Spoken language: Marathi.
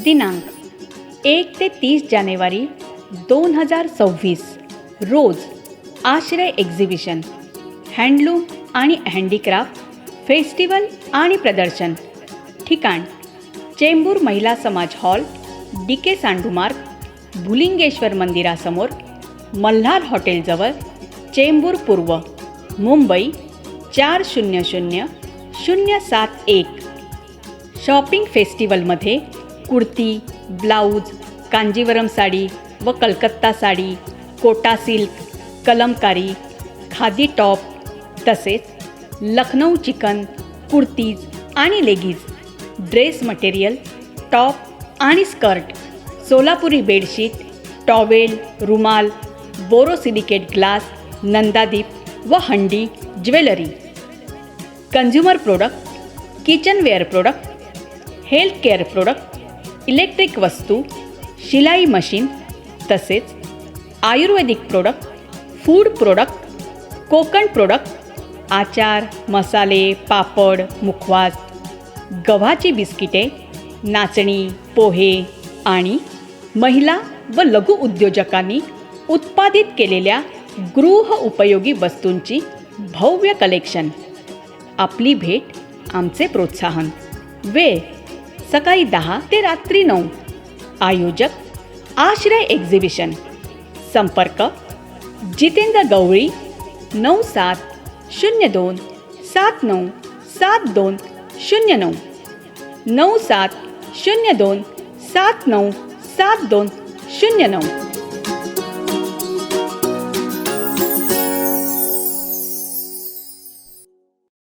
दिनांक 1 ते 30 जानेवारी 2026 रोज आश्रय एक्झिबिशन, हँडलूम आणि हँडीक्राफ्ट फेस्टिवल आणि प्रदर्शन. ठिकाण चेंबूर महिला समाज हॉल, DK सांडूमार्ग, भुलिंगेश्वर मंदिरासमोर, मल्हार हॉटेलजवळ, चेंबूर पूर्व, मुंबई 400071. शॉपिंग फेस्टिवलमध्ये कुर्ती, ब्लाऊज, कांजीवरम साडी व कलकत्ता साडी, कोटा सिल्क, कलमकारी, खादी टॉप तसेच लखनऊ चिकन, कुर्तीज आणि लेगीज, ड्रेस मटेरियल, टॉप आणि स्कर्ट, सोलापुरी बेडशीट, टॉवेल, रुमाल, बोरोसिलिकेट ग्लास, नंदादीप व हंडी, jewellery, consumer product, kitchenware product, health care product, electric वस्तू, शिलाई मशीन तसेच Ayurvedic product, food product, Konkan product, आचार, मसाले, पापड, मुखवास, गव्हाची बिस्किटे, नाचणी, पोहे आणि महिला व लघु उद्योजकांनी उत्पादित केलेल्या गृह उपयोगी वस्तूंची भव्य कलेक्शन. आपली भेट आमचे प्रोत्साहन. वेळ सकाळी 10 ते रात्री 9. आयोजक आश्रय एक्झिबिशन. संपर्क जितेंद्र गवळी 9702797209 9702797209.